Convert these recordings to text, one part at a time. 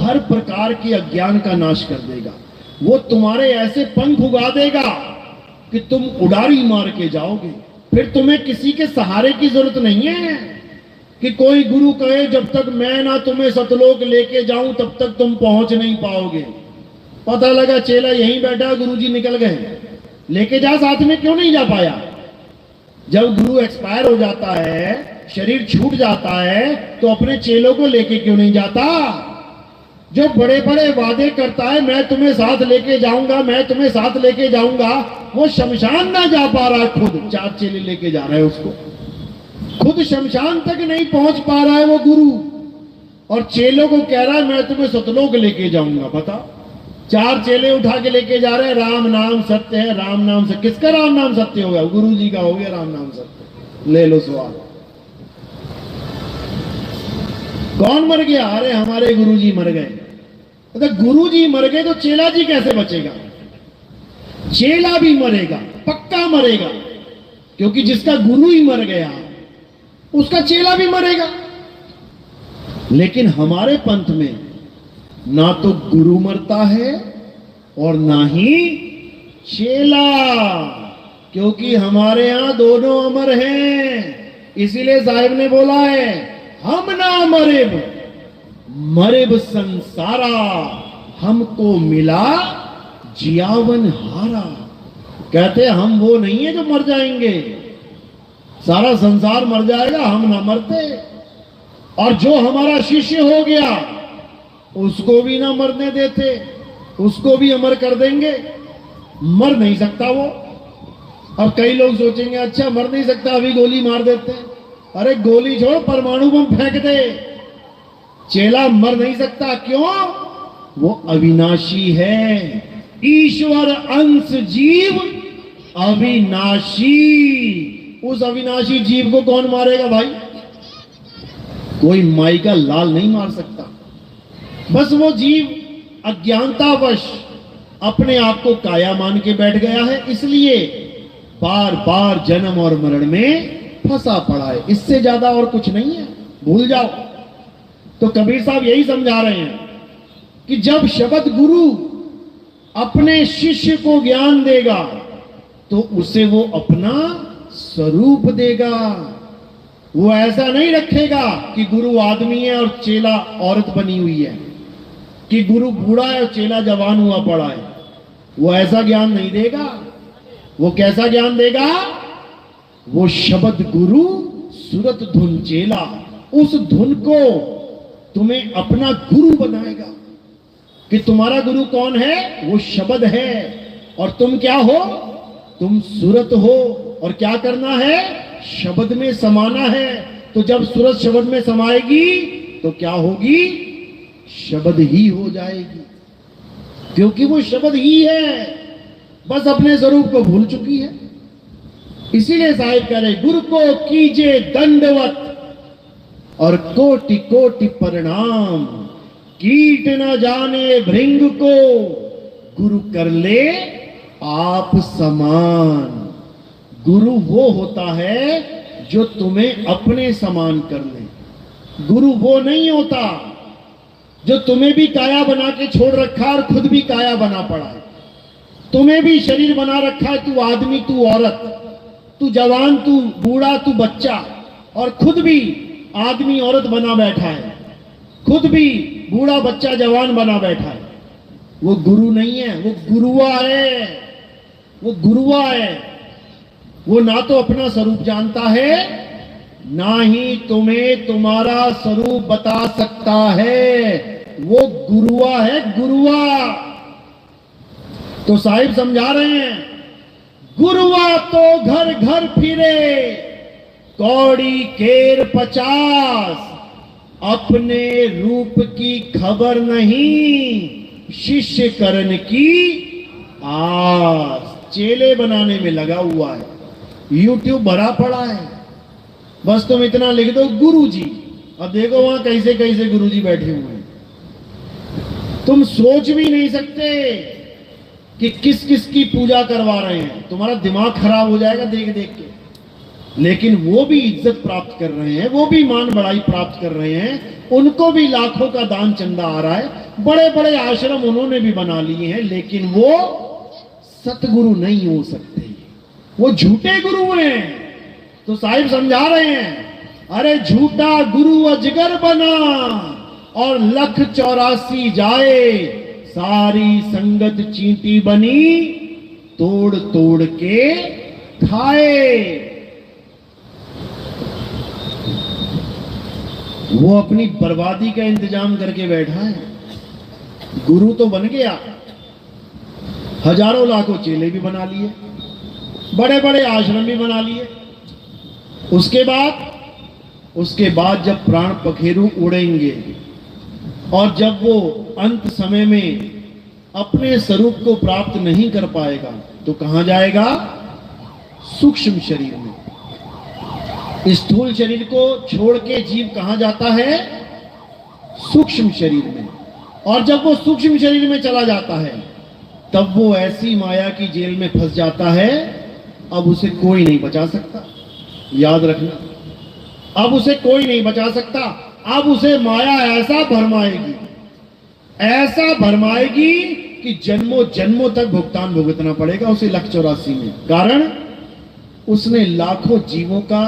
हर प्रकार के अज्ञान का नाश कर देगा। वो तुम्हारे ऐसे पंख उगा देगा कि तुम उड़ारी मार के जाओगे। फिर तुम्हें किसी के सहारे की जरूरत नहीं है कि कोई गुरु कहे जब तक मैं ना तुम्हें सतलोक लेके जाऊं तब तक तुम पहुंच नहीं पाओगे। पता लगा चेला यहीं बैठा, गुरुजी निकल गए, लेके जा साथ में, क्यों नहीं जा पाया? जब गुरु एक्सपायर हो जाता है, शरीर छूट जाता है, तो अपने चेलों को लेके क्यों नहीं जाता? जो बड़े बड़े वादे करता है, मैं तुम्हें साथ लेके जाऊंगा, मैं तुम्हें साथ लेके जाऊंगा, वो शमशान ना जा पा रहा, खुद 4 चेले लेके जा रहे हैं उसको, खुद शमशान तक नहीं पहुंच पा रहा है वो गुरु, और चेलों को कह रहा है मैं तुम्हें सतलोक लेके जाऊंगा। बता, 4 चेले उठा के लेके जा रहे हैं, राम नाम सत्य है, राम नाम सत्य। किसका राम नाम सत्य हो गया? गुरु जी का हो गया राम नाम सत्य। ले लो सवाल। कौन मर गया? अरे हमारे गुरु जी मर गए। अगर गुरु जी मर गए तो चेला जी कैसे बचेगा? चेला भी मरेगा, पक्का मरेगा, क्योंकि जिसका गुरु ही मर गया उसका चेला भी मरेगा। लेकिन हमारे पंथ में ना तो गुरु मरता है और ना ही चेला, क्योंकि हमारे यहां दोनों अमर हैं। इसीलिए साहिब ने बोला है, हम ना मरेब मरेब संसारा, हमको मिला जियावन हारा। कहते हम वो नहीं है जो मर जाएंगे, सारा संसार मर जाएगा, हम ना मरते। और जो हमारा शिष्य हो गया उसको भी ना मरने देते, उसको भी अमर कर देंगे। मर नहीं सकता वो। अब कई लोग सोचेंगे अच्छा मर नहीं सकता, अभी गोली मार देते हैं। अरे गोली छोड़, परमाणु बम फेंक दे, चेला मर नहीं सकता। क्यों? वो अविनाशी है। ईश्वर अंश जीव अविनाशी। उस अविनाशी जीव को कौन मारेगा भाई? कोई माई का लाल नहीं मार सकता। बस वो जीव अज्ञानतावश अपने आप को काया मान के बैठ गया है, इसलिए बार बार जन्म और मरण में फंसा पड़ा है। इससे ज्यादा और कुछ नहीं है, भूल जाओ। तो कबीर साहब यही समझा रहे हैं कि जब शब्द गुरु अपने शिष्य को ज्ञान देगा तो उसे वो अपना स्वरूप देगा। वो ऐसा नहीं रखेगा कि गुरु आदमी है और चेला औरत बनी हुई है, कि गुरु बूढ़ा है और चेला जवान हुआ पड़ा है। वो ऐसा ज्ञान नहीं देगा। वो कैसा ज्ञान देगा? वो शब्द गुरु सूरत धुन चेला, उस धुन को तुम्हें अपना गुरु बनाएगा। कि तुम्हारा गुरु कौन है? वो शब्द है, और तुम क्या हो? तुम सूरत हो। और क्या करना है? शब्द में समाना है। तो जब सूरत शब्द में समाएगी तो क्या होगी? शब्द ही हो जाएगी, क्योंकि वो शब्द ही है, बस अपने स्वरूप को भूल चुकी है। इसीलिए साहिब कह रहे, गुरु को कीजे दंडवत और कोटि कोटि प्रणाम, कीट न जाने भृंग को, गुरु कर ले आप समान। गुरु वो होता है जो तुम्हें अपने समान कर ले। गुरु वो नहीं होता जो तुम्हें भी काया बना के छोड़ रखा और खुद भी काया बना पड़ा है। तुम्हें भी शरीर बना रखा है, तू आदमी, तू औरत, तू जवान, तू बूढ़ा, तू बच्चा, और खुद भी आदमी औरत बना बैठा है, खुद भी बूढ़ा बच्चा जवान बना बैठा है। वो गुरु नहीं है, वो गुरुआ है। वो गुरुआ है। वो ना तो अपना स्वरूप जानता है, ना ही तुम्हें तुम्हारा स्वरूप बता सकता है। वो गुरुआ है, गुरुआ। तो साहिब समझा रहे हैं, गुरुआ तो घर घर फिरे, कौड़ी केर 50, अपने रूप की खबर नहीं, शिष्य करण की आस। चेले बनाने में लगा हुआ है, YouTube भरा पड़ा है। बस तुम इतना लिख दो गुरुजी, अब देखो वहां कैसे कैसे गुरुजी बैठे हुए हैं। तुम सोच भी नहीं सकते कि किस किस की पूजा करवा रहे हैं। तुम्हारा दिमाग खराब हो जाएगा देख देख के। लेकिन वो भी इज्जत प्राप्त कर रहे हैं, वो भी मान बढ़ाई प्राप्त कर रहे हैं, उनको भी लाखों का दान चंदा आ रहा है। बड़े बड़े आश्रम उन्होंने भी बना लिए हैं, लेकिन वो सतगुरु नहीं हो सकते, वो झूठे गुरु हैं। तो साहिब समझा रहे हैं, अरे झूठा गुरु अजगर बना और 1,84 जाए, सारी संगत चींटी बनी, तोड़ तोड़ के खाए। वो अपनी बर्बादी का इंतजाम करके बैठा है। गुरु तो बन गया, हजारों लाखों चेले भी बना लिए, बड़े बड़े आश्रम भी बना लिए। उसके बाद जब प्राण पखेरु उड़ेंगे और जब वो अंत समय में अपने स्वरूप को प्राप्त नहीं कर पाएगा तो कहां जाएगा? सूक्ष्म शरीर में। स्थूल शरीर को छोड़ के जीव कहां जाता है? सूक्ष्म शरीर में। और जब वो सूक्ष्म शरीर में चला जाता है तब वो ऐसी माया की जेल में फंस जाता है, अब उसे कोई नहीं बचा सकता। याद रखना, अब उसे कोई नहीं बचा सकता। अब उसे माया ऐसा भरमाएगी कि जन्मों जन्मों तक भुगतान भुगतना पड़ेगा उसे 1,84 में। कारण उसने लाखों जीवों का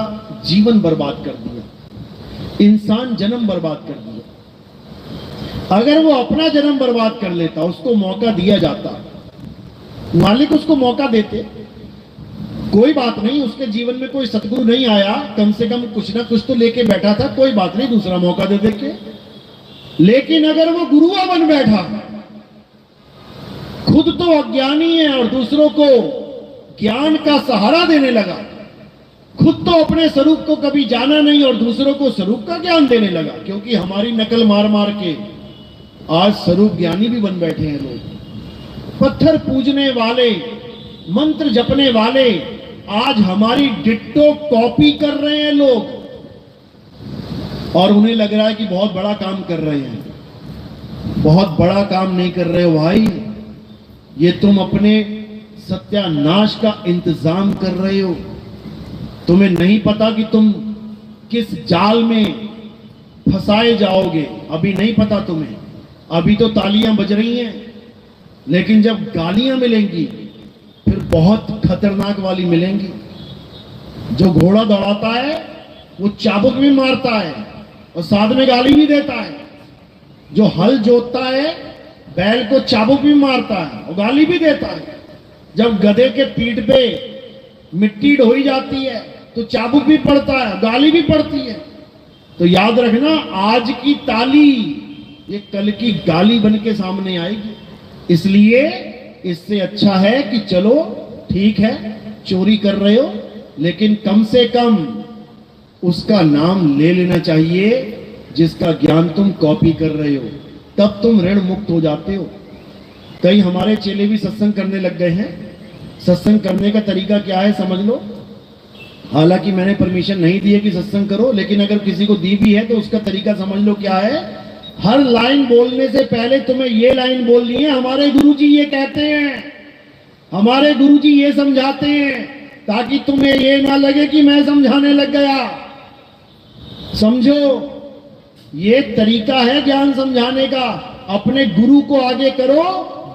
जीवन बर्बाद कर दिया, इंसान जन्म बर्बाद कर दिया। अगर वो अपना जन्म बर्बाद कर लेता, उसको मौका दिया जाता, मालिक उसको मौका देते, कोई बात नहीं, उसके जीवन में कोई सतगुरु नहीं आया, कम से कम कुछ ना कुछ तो लेके बैठा था, कोई बात नहीं, दूसरा मौका दे देके। लेकिन अगर वो गुरुआ बन बैठा, खुद तो अज्ञानी है और दूसरों को ज्ञान का सहारा देने लगा, खुद तो अपने स्वरूप को कभी जाना नहीं और दूसरों को स्वरूप का ज्ञान देने लगा, क्योंकि हमारी नकल मार मार के आज स्वरूप ज्ञानी भी बन बैठे हैं लोग। पत्थर पूजने वाले, मंत्र जपने वाले आज हमारी डिट्टो कॉपी कर रहे हैं लोग, और उन्हें लग रहा है कि बहुत बड़ा काम कर रहे हैं। बहुत बड़ा काम नहीं कर रहे हो भाई, ये तुम अपने सत्यानाश का इंतजाम कर रहे हो। तुम्हें नहीं पता कि तुम किस जाल में फंसाए जाओगे, अभी नहीं पता तुम्हें। अभी तो तालियां बज रही हैं, लेकिन जब गालियां मिलेंगी फिर बहुत खतरनाक वाली मिलेंगी। जो घोड़ा दौड़ाता है वो चाबुक भी मारता है और साथ में गाली भी देता है। जो हल जोतता है बैल को चाबुक भी मारता है और गाली भी देता है। जब गधे के पीठ पे मिट्टी ढोई जाती है तो चाबुक भी पड़ता है, गाली भी पड़ती है। तो याद रखना, आज की ताली ये कल की गाली बन के सामने आएगी। इसलिए इससे अच्छा है कि चलो ठीक है, चोरी कर रहे हो, लेकिन कम से कम उसका नाम ले लेना चाहिए जिसका ज्ञान तुम कॉपी कर रहे हो, तब तुम ऋण मुक्त हो जाते हो। कई हमारे चेले भी सत्संग करने लग गए हैं। सत्संग करने का तरीका क्या है समझ लो। हालांकि मैंने परमिशन नहीं दी है कि सत्संग करो, लेकिन अगर किसी को दी भी है तो उसका तरीका समझ लो क्या है। हर लाइन बोलने से पहले तुम्हें ये लाइन बोलनी है, हमारे गुरुजी ये कहते हैं, हमारे गुरुजी ये समझाते हैं, ताकि तुम्हें ये ना लगे कि मैं समझाने लग गया। समझो, ये तरीका है ज्ञान समझाने का। अपने गुरु को आगे करो,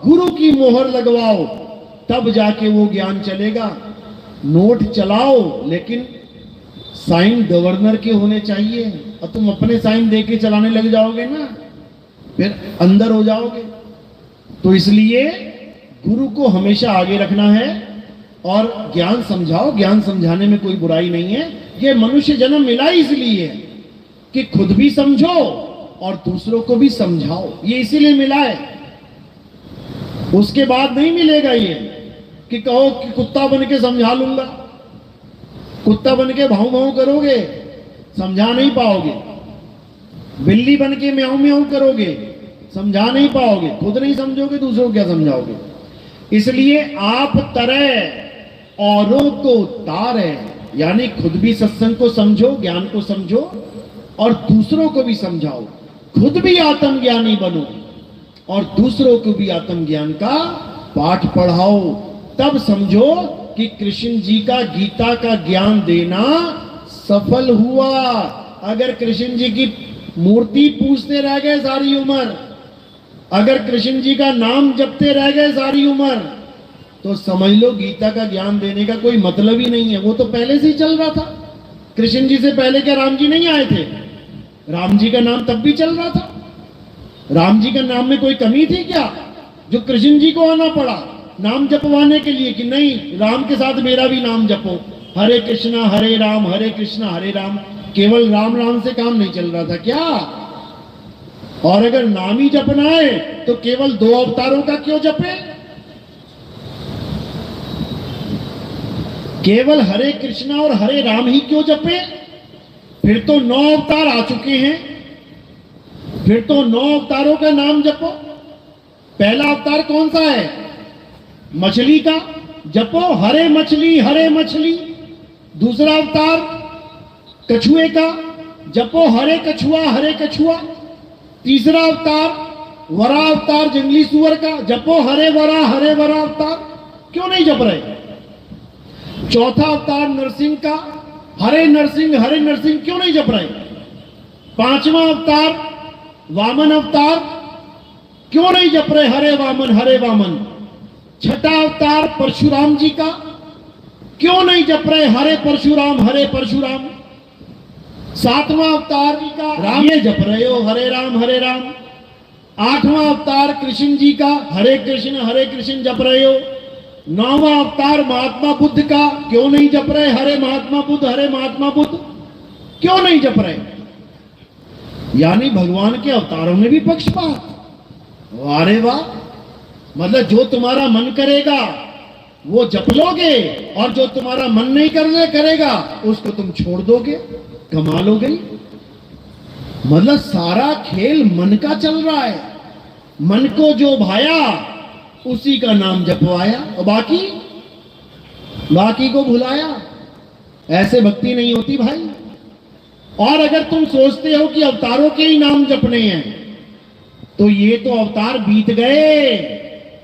गुरु की मोहर लगवाओ, तब जाके वो ज्ञान चलेगा। नोट चलाओ, लेकिन साइन गवर्नर के होने चाहिए। और तुम अपने साइन देके चलाने लग जाओगे ना, फिर अंदर हो जाओगे। तो इसलिए गुरु को हमेशा आगे रखना है और ज्ञान समझाओ। ज्ञान समझाने में कोई बुराई नहीं है। ये मनुष्य जन्म मिला इसलिए कि खुद भी समझो और दूसरों को भी समझाओ, ये इसीलिए मिला है। उसके बाद नहीं मिलेगा ये कि कहो कि कुत्ता बन के समझा लूंगा। कुत्ता बन के भाऊ भाऊ करोगे, समझा नहीं पाओगे। बिल्ली बन के म्याऊं म्याऊं करोगे, समझा नहीं पाओगे। खुद नहीं समझोगे, दूसरों को क्या समझाओगे। इसलिए आप तरह औरों को तारे, यानी खुद भी सत्संग को समझो, ज्ञान को समझो और दूसरों को भी समझाओ। खुद भी आत्मज्ञानी बनो और दूसरों को भी आत्मज्ञान का पाठ पढ़ाओ। तब समझो कि कृष्ण जी का गीता का ज्ञान देना सफल हुआ। अगर कृष्ण जी की मूर्ति पूछते रह गए सारी उम्र अगर कृष्ण जी का नाम जपते रह गए सारी उम्र तो समझ लो गीता का ज्ञान देने का कोई मतलब ही नहीं है। वो तो पहले से ही चल रहा था। कृष्ण जी से पहले क्या राम जी नहीं आए थे? राम जी का नाम तब भी चल रहा था। राम जी का नाम में कोई कमी थी क्या जो कृष्ण जी को आना पड़ा नाम जपवाने के लिए कि नहीं राम के साथ मेरा भी नाम जपो? हरे कृष्णा हरे राम हरे कृष्णा हरे राम, केवल राम राम से काम नहीं चल रहा था क्या? और अगर नाम ही जपना है तो केवल 2 अवतारों का क्यों जपे? केवल हरे कृष्णा और हरे राम ही क्यों जपे? फिर तो 9 अवतार आ चुके हैं, फिर तो 9 अवतारों का नाम जपो। पहला अवतार कौन सा है? मछली का, जपो हरे मछली। दूसरा अवतार कछुए का, जपो हरे कछुआ। तीसरा अवतार वरा अवतार जंगली सुअर का, जपो हरे वरा अवतार। क्यों नहीं जप रहे? चौथा अवतार नरसिंह का, हरे नरसिंह क्यों नहीं जप रहे? पांचवा अवतार वामन अवतार, क्यों नहीं जप रहे हरे वामन? छठा अवतार परशुराम जी का, क्यों नहीं जप रहे हरे परशुराम? सातवां अवतार जी का राम, ये जप रहे हो हरे राम। आठवां अवतार कृष्ण जी का हरे कृष्ण जप रहे हो। 9वां अवतार महात्मा बुद्ध का, क्यों नहीं जप रहे हरे महात्मा बुद्ध? क्यों नहीं जप रहे? यानी भगवान के अवतारों में भी पक्षपात। अरे वाह, मतलब जो तुम्हारा मन करेगा वो जप लोगे और जो तुम्हारा मन नहीं करेगा उसको तुम छोड़ दोगे। कमाल हो गई। मतलब सारा खेल मन का चल रहा है। मन को जो भाया उसी का नाम जपवाया और बाकी को भुलाया। ऐसे भक्ति नहीं होती भाई। और अगर तुम सोचते हो कि अवतारों के ही नाम जपने हैं तो ये तो अवतार बीत गए,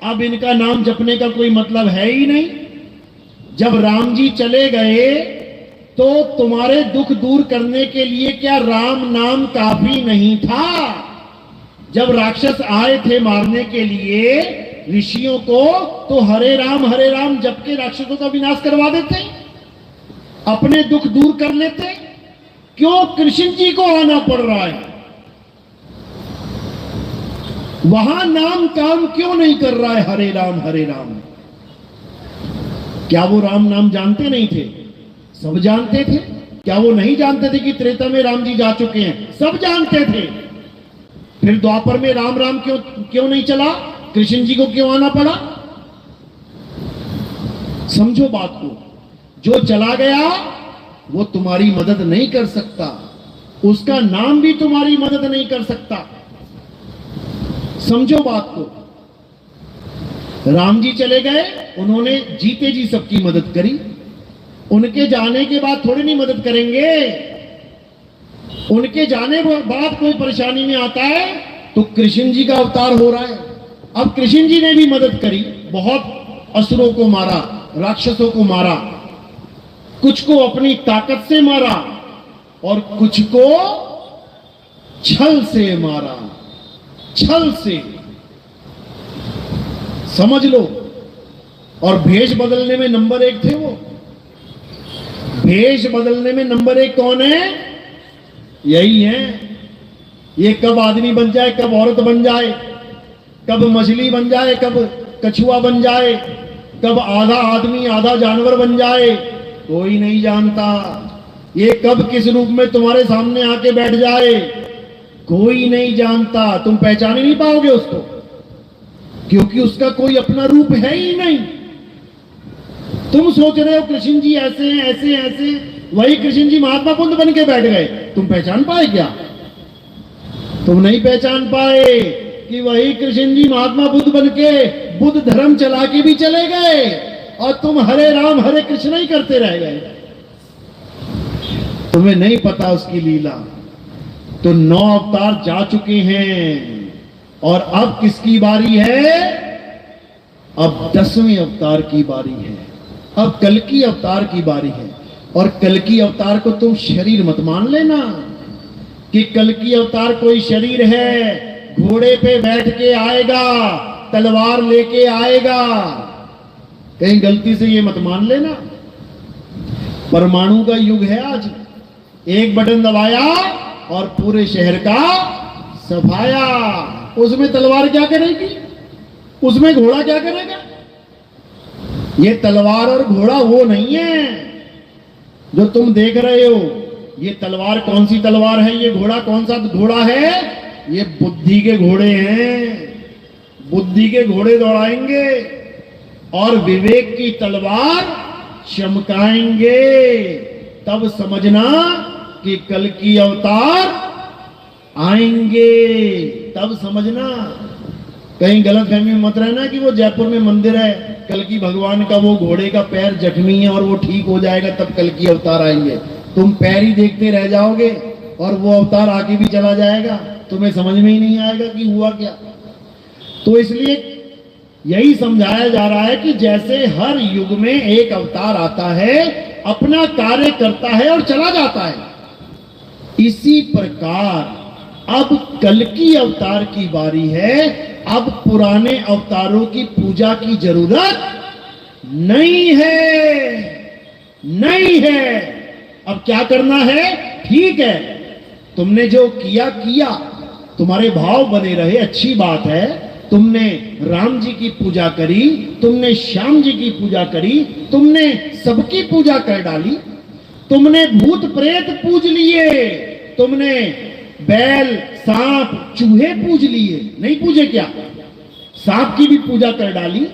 अब इनका नाम जपने का कोई मतलब है ही नहीं। जब राम जी चले गए तो तुम्हारे दुख दूर करने के लिए क्या राम नाम काफी नहीं था? जब राक्षस आए थे मारने के लिए ऋषियों को तो हरे राम जप के राक्षसों का विनाश करवा देते, अपने दुख दूर कर लेते। क्यों कृष्ण जी को आना पड़ रहा है? वहां नाम काम क्यों नहीं कर रहा है हरे राम? क्या वो राम नाम जानते नहीं थे? सब जानते थे। क्या वो नहीं जानते थे कि त्रेता में राम जी जा चुके हैं? सब जानते थे। फिर द्वापर में राम क्यों नहीं चला? कृष्ण जी को क्यों आना पड़ा? समझो बात को। जो चला गया वो तुम्हारी मदद नहीं कर सकता, उसका नाम भी तुम्हारी मदद नहीं कर सकता। समझो बात को। राम जी चले गए, उन्होंने जीते जी सबकी मदद करी। उनके जाने के बाद थोड़ी नहीं मदद करेंगे। उनके जाने के बाद कोई परेशानी में आता है तो कृष्ण जी का अवतार हो रहा है। अब कृष्ण जी ने भी मदद करी, बहुत असुरों को मारा, राक्षसों को मारा, कुछ को अपनी ताकत से मारा और कुछ को छल से मारा। छल से, समझ लो। और भेष बदलने में नंबर 1 थे वो। भेष बदलने में नंबर 1 कौन है? यही है। ये कब आदमी बन जाए, कब औरत बन जाए, कब मछली बन जाए, कब कछुआ बन जाए, कब आधा आदमी आधा जानवर बन जाए, कोई नहीं जानता। ये कब किस रूप में तुम्हारे सामने आके बैठ जाए, कोई नहीं जानता। तुम पहचान ही नहीं पाओगे उसको, क्योंकि उसका कोई अपना रूप है ही नहीं। तुम सोच रहे हो कृष्ण जी ऐसे हैं, ऐसे, वही कृष्ण जी महात्मा बुद्ध बन के बैठ गए। तुम पहचान पाए क्या? तुम नहीं पहचान पाए कि वही कृष्ण जी महात्मा बुद्ध बन के बुद्ध धर्म चला के भी चले गए और तुम हरे राम हरे कृष्ण ही करते रह गए। तुम्हें नहीं पता उसकी लीला। तो 9 अवतार जा चुके हैं और अब किसकी बारी है? अब 10वें अवतार की बारी है। अब कल्कि अवतार की बारी है। और कल्कि अवतार को तुम शरीर मत मान लेना कि कल्कि अवतार कोई शरीर है घोड़े पे बैठ के आएगा, तलवार लेके आएगा। कहीं गलती से ये मत मान लेना। परमाणु का युग है आज। एक बटन दबाया और पूरे शहर का सफाया। उसमें तलवार क्या करेगी? उसमें घोड़ा क्या करेगा? ये तलवार और घोड़ा वो नहीं है जो तुम देख रहे हो। ये तलवार कौन सी तलवार है? ये घोड़ा कौन सा घोड़ा है? ये बुद्धि के घोड़े हैं। बुद्धि के घोड़े दौड़ाएंगे और विवेक की तलवार चमकाएंगे। तब समझना कि कल की अवतार आएंगे। तब समझना। कहीं गलत फहमी में मत रहना कि वो जयपुर में मंदिर है, कल की भगवान का वो घोड़े का पैर जख्मी है और वो ठीक हो जाएगा तब कल की अवतार आएंगे। तुम पैर ही देखते रह जाओगे और वो अवतार आके भी चला जाएगा। तुम्हें समझ में ही नहीं आएगा कि हुआ क्या। तो इसलिए यही समझाया जा रहा है कि जैसे हर युग में एक अवतार आता है, अपना कार्य करता है और चला जाता है, इसी प्रकार अब कल की अवतार की बारी है। अब पुराने अवतारों की पूजा की जरूरत नहीं है, नहीं है। अब क्या करना है? ठीक है, तुमने जो किया किया, तुम्हारे भाव बने रहे, अच्छी बात है। तुमने राम जी की पूजा करी, तुमने श्याम जी की पूजा करी, तुमने सबकी पूजा कर डाली। तुमने भूत प्रेत पूज लिए, तुमने बैल सांप चूहे पूज लिए, नहीं पूजे क्या? सांप की भी पूजा कर डाली।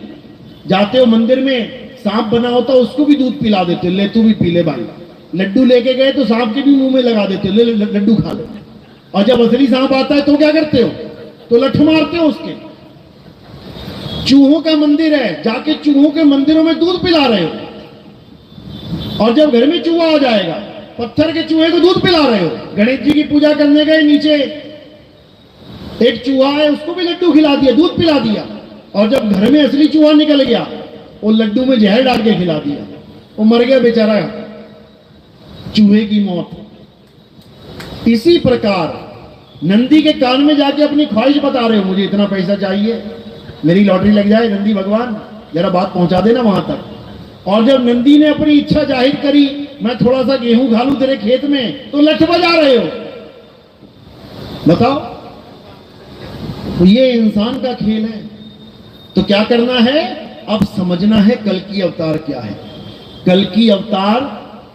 जाते हो मंदिर में, सांप बना होता उसको भी दूध पिला देते, ले तू भी पी ले भाई। लड्डू लेके गए तो सांप के भी मुंह में लगा देते, ले लड्डू खा ले। और जब असली सांप आता है तो क्या करते हो? तो लठ मारते हो उसके। चूहों का मंदिर है, जाके चूहों के मंदिरों में दूध पिला रहे हो। और जब घर में चूहा आ जाएगा, पत्थर के चूहे को दूध पिला रहे हो। गणेश जी की पूजा करने गए, नीचे एक चूहा है, उसको भी लड्डू खिला दिया, दूध पिला दिया। और जब घर में असली चूहा निकल गया, वो लड्डू में जहर डाल के खिला दिया, वो मर गया बेचारा, चूहे की मौत। इसी प्रकार नंदी के कान में जाके अपनी ख्वाहिश बता रहे हो, मुझे इतना पैसा चाहिए, मेरी लॉटरी लग जाए, नंदी भगवान जरा बात पहुंचा देना वहां तक। और जब नंदी ने अपनी इच्छा जाहिर करी, मैं थोड़ा सा गेहूं खा लूं तेरे खेत में, तो लठ बजा रहे हो। बताओ, तो ये इंसान का खेल है। तो क्या करना है? अब समझना है कल की अवतार क्या है। कल की अवतार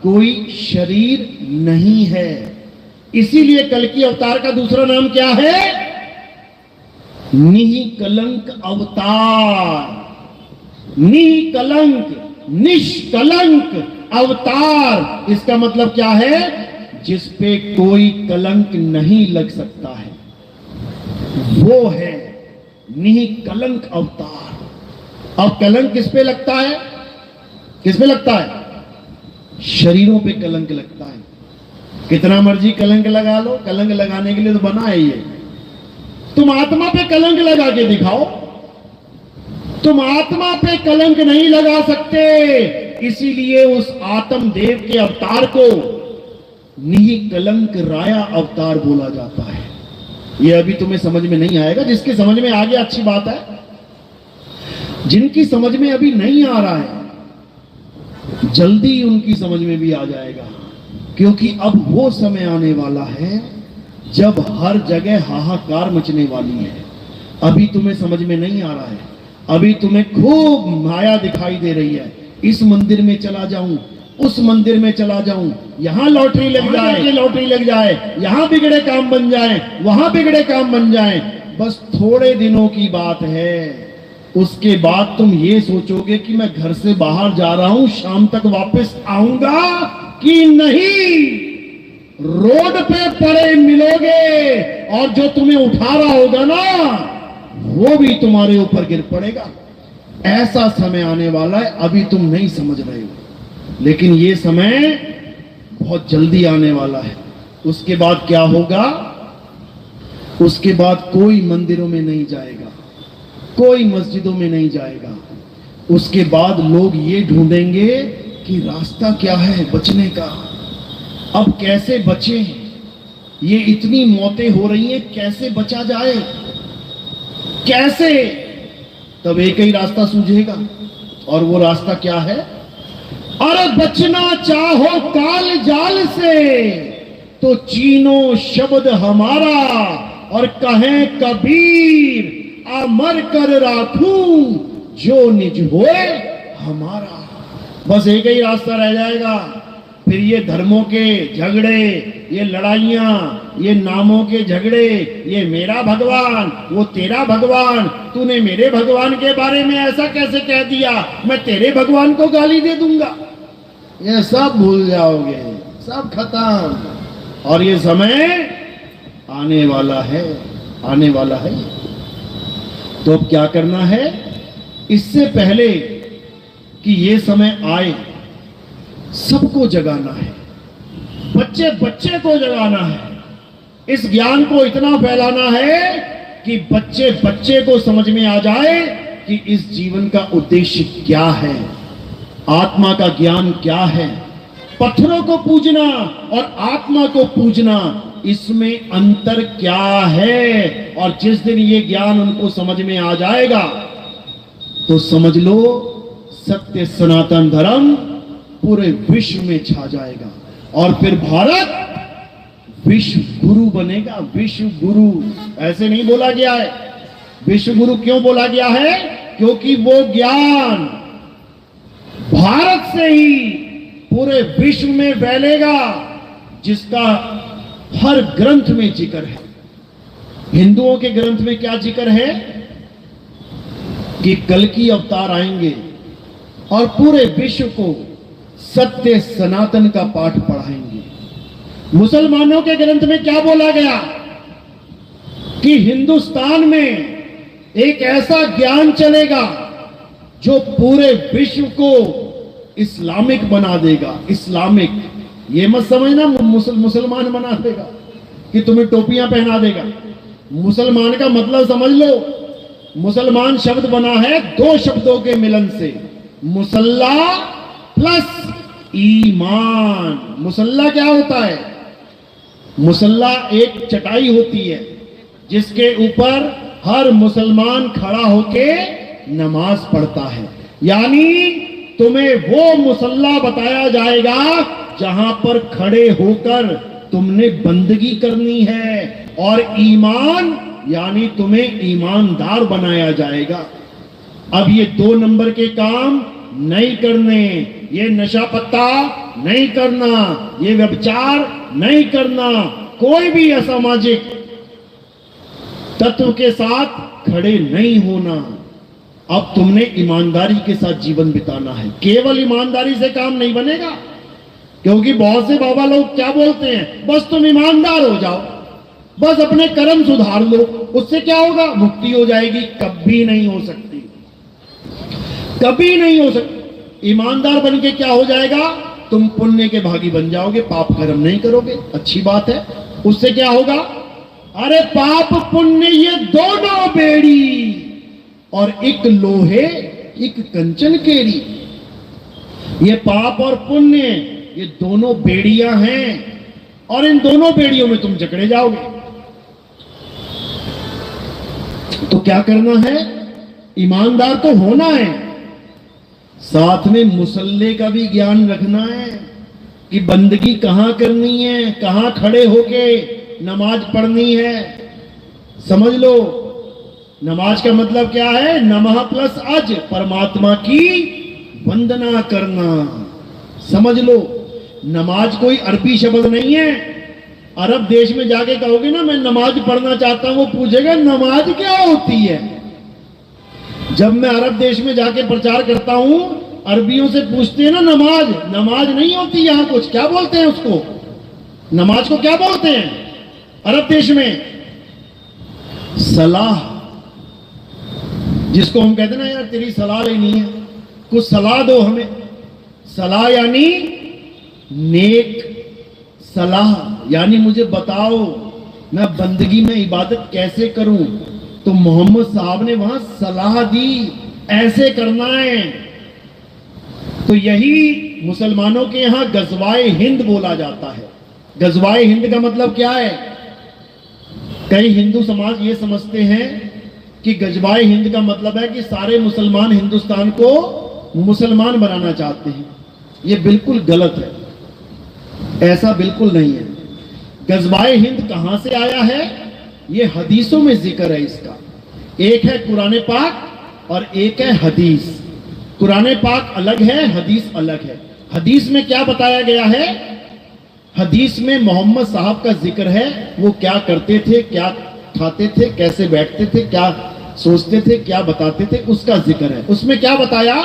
कोई शरीर नहीं है। इसीलिए कल की अवतार का दूसरा नाम क्या है? निष्कलंक अवतार। निष्कलंक, निष्कलंक अवतार। इसका मतलब क्या है? जिस पे कोई कलंक नहीं लग सकता है, वो है निष्कलंक अवतार। अब कलंक किस पे लगता है? किस पे लगता है? शरीरों पे कलंक लगता है। कितना मर्जी कलंक लगा लो, कलंक लगाने के लिए तो बना है ये। तुम आत्मा पे कलंक लगा के दिखाओ। तुम आत्मा पे कलंक नहीं लगा सकते, इसीलिए उस आत्म देव के अवतार को निष्कलंक राया अवतार बोला जाता है। यह अभी तुम्हें समझ में नहीं आएगा। जिसके समझ में आ गया अच्छी बात है, जिनकी समझ में अभी नहीं आ रहा है, जल्दी उनकी समझ में भी आ जाएगा। क्योंकि अब वो समय आने वाला है जब हर जगह हाहाकार मचने वाली है। अभी तुम्हें समझ में नहीं आ रहा है। अभी तुम्हें खूब माया दिखाई दे रही है। इस मंदिर में चला जाऊं, उस मंदिर में चला जाऊं, यहां लॉटरी लग जाए, लॉटरी लग जाए, यहां बिगड़े काम बन जाए, वहां बिगड़े काम बन जाए। बस थोड़े दिनों की बात है। उसके बाद तुम ये सोचोगे कि मैं घर से बाहर जा रहा हूं, शाम तक वापस आऊंगा कि नहीं। रोड पे पड़े मिलोगे और जो तुम्हें उठा रहा होगा ना, वो भी तुम्हारे ऊपर गिर पड़ेगा। ऐसा समय आने वाला है। अभी तुम नहीं समझ रहे हो, लेकिन ये समय बहुत जल्दी आने वाला है। उसके बाद क्या होगा? उसके बाद कोई मंदिरों में नहीं जाएगा, कोई मस्जिदों में नहीं जाएगा। उसके बाद लोग ये ढूंढेंगे कि रास्ता क्या है बचने का। अब कैसे बचें, ये इतनी मौतें हो रही हैं, कैसे बचा जाए, कैसे? तब एक ही रास्ता सूझेगा, और वो रास्ता क्या है? अरे बचना चाहो काल जाल से तो चीनो शब्द हमारा, और कहें कबीर अमर कर राखूं जो निज होए हमारा। बस एक ही रास्ता रह जाएगा। फिर ये धर्मों के झगड़े, ये लड़ाइयां, ये नामों के झगड़े, ये मेरा भगवान वो तेरा भगवान, तूने मेरे भगवान के बारे में ऐसा कैसे कह दिया, मैं तेरे भगवान को गाली दे दूंगा, ये सब भूल जाओगे, सब खत्म। और ये समय आने वाला है, आने वाला है। तो अब क्या करना है? इससे पहले कि ये समय आए, सबको जगाना है, बच्चे बच्चे को जगाना है, इस ज्ञान को इतना फैलाना है कि बच्चे बच्चे को समझ में आ जाए कि इस जीवन का उद्देश्य क्या है, आत्मा का ज्ञान क्या है। पत्थरों को पूजना और आत्मा को पूजना, इसमें अंतर क्या है? और जिस दिन ये ज्ञान उनको समझ में आ जाएगा तो समझ लो सत्य सनातन धर्म पूरे विश्व में छा जाएगा, और फिर भारत विश्व गुरु बनेगा। विश्व गुरु ऐसे नहीं बोला गया है। विश्व गुरु क्यों बोला गया है? क्योंकि वो ज्ञान भारत से ही पूरे विश्व में फैलेगा, जिसका हर ग्रंथ में जिक्र है। हिंदुओं के ग्रंथ में क्या जिक्र है? कि कल की अवतार आएंगे और पूरे विश्व को सत्य सनातन का पाठ पढ़ाएंगे। मुसलमानों के ग्रंथ में क्या बोला गया? कि हिंदुस्तान में एक ऐसा ज्ञान चलेगा जो पूरे विश्व को इस्लामिक बना देगा। इस्लामिक, ये मत समझना मुसलमान बना देगा कि तुम्हें टोपियां पहना देगा। मुसलमान का मतलब समझ लो, मुसलमान शब्द बना है दो शब्दों के मिलन से, मुसल्ला प्लस ईमान। मुसल्ला क्या होता है? मुसल्ला एक चटाई होती है जिसके ऊपर हर मुसलमान खड़ा होके नमाज पढ़ता है। यानी तुम्हें वो मुसल्ला बताया जाएगा जहां पर खड़े होकर तुमने बंदगी करनी है, और ईमान यानी तुम्हें ईमानदार बनाया जाएगा। अब ये 2 नंबर के काम नहीं करने, ये नशा पत्ता नहीं करना, ये व्यभिचार नहीं करना, कोई भी असामाजिक तत्व के साथ खड़े नहीं होना। अब तुमने ईमानदारी के साथ जीवन बिताना है। केवल ईमानदारी से काम नहीं बनेगा, क्योंकि बहुत से बाबा लोग क्या बोलते हैं, बस तुम ईमानदार हो जाओ, बस अपने कर्म सुधार लो, उससे क्या होगा? मुक्ति हो जाएगी। कभी नहीं हो सकती, कभी नहीं हो सकती। ईमानदार बन के क्या हो जाएगा? तुम पुण्य के भागी बन जाओगे, पाप कर्म नहीं करोगे, अच्छी बात है। उससे क्या होगा? अरे पाप पुण्य ये दोनों बेड़ी, और एक लोहे एक कंचन केरी। ये पाप और पुण्य ये दोनों बेड़ियां हैं, और इन दोनों बेड़ियों में तुम जकड़े जाओगे। तो क्या करना है? ईमानदार तो होना है, साथ में मुसल्ले का भी ज्ञान रखना है कि बंदगी कहां करनी है, कहां खड़े होके नमाज पढ़नी है। समझ लो, नमाज का मतलब क्या है? नमः प्लस अज, परमात्मा की वंदना करना। समझ लो, नमाज कोई अरबी शब्द नहीं है। अरब देश में जाके कहोगे ना मैं नमाज पढ़ना चाहता हूं, वो पूछेगा नमाज क्या होती है। जब मैं अरब देश में जाके प्रचार करता हूं, अरबियों से पूछते हैं ना नमाज, नमाज नहीं होती यहां कुछ, क्या बोलते हैं उसको? नमाज को क्या बोलते हैं अरब देश में? सलाह। जिसको हम कहते हैं ना यार तेरी सलाह लेनी है, कुछ सलाह दो हमें। सलाह यानी नेक सलाह, यानी मुझे बताओ मैं बंदगी में इबादत कैसे करूं। तो मोहम्मद साहब ने वहां सलाह दी, ऐसे करना है। तो यही मुसलमानों के यहां गजवाए हिंद बोला जाता है। गजवाए हिंद का मतलब क्या है? कई हिंदू समाज ये समझते हैं कि गजवाए हिंद का मतलब है कि सारे मुसलमान हिंदुस्तान को मुसलमान बनाना चाहते हैं। ये बिल्कुल गलत है, ऐसा बिल्कुल नहीं है। गजवाए हिंद कहां से आया है? ये हदीसों में जिक्र है इसका। एक है कुरान पाक और एक है हदीस। कुरान पाक अलग है, हदीस अलग है। हदीस में क्या बताया गया है? हदीस में मोहम्मद साहब का जिक्र है, वो क्या करते थे, क्या खाते थे, कैसे बैठते थे, क्या सोचते थे, क्या बताते थे, उसका जिक्र है। उसमें क्या बताया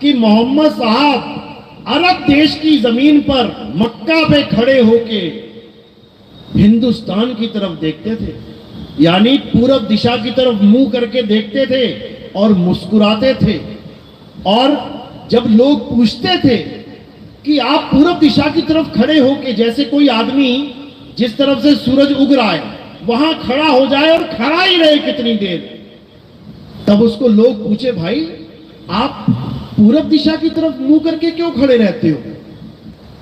कि मोहम्मद साहब अरब देश की जमीन पर मक्का पे खड़े होके हिंदुस्तान की तरफ देखते थे, यानी पूरब दिशा की तरफ मुंह करके देखते थे और मुस्कुराते थे। और जब लोग पूछते थे कि आप पूरब दिशा की तरफ खड़े होके, जैसे कोई आदमी जिस तरफ से सूरज उग रहा है वहां खड़ा हो जाए और खड़ा ही रहे कितनी देर, तब उसको लोग पूछे, भाई आप पूरब दिशा की तरफ मुंह करके क्यों खड़े रहते हो?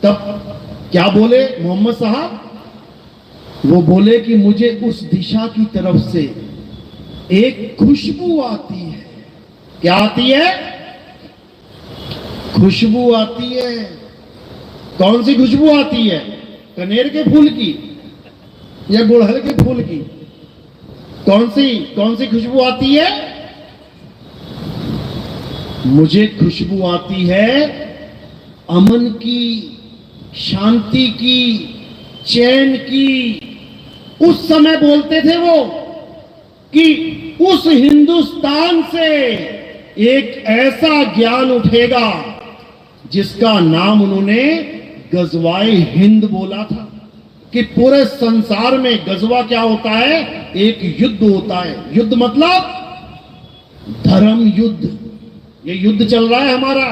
तब क्या बोले मोहम्मद साहब? वो बोले कि मुझे उस दिशा की तरफ से एक खुशबू आती है। क्या आती है? खुशबू आती है। कौन सी खुशबू आती है? कनेर के फूल की या गुड़हल के फूल की? कौन सी खुशबू आती है? मुझे खुशबू आती है अमन की, शांति की, चैन की। उस समय बोलते थे वो कि उस हिंदुस्तान से एक ऐसा ज्ञान उठेगा जिसका नाम उन्होंने गजवाए हिंद बोला था। कि पूरे संसार में गजवा क्या होता है? एक युद्ध होता है। युद्ध मतलब धर्म युद्ध। ये युद्ध चल रहा है हमारा,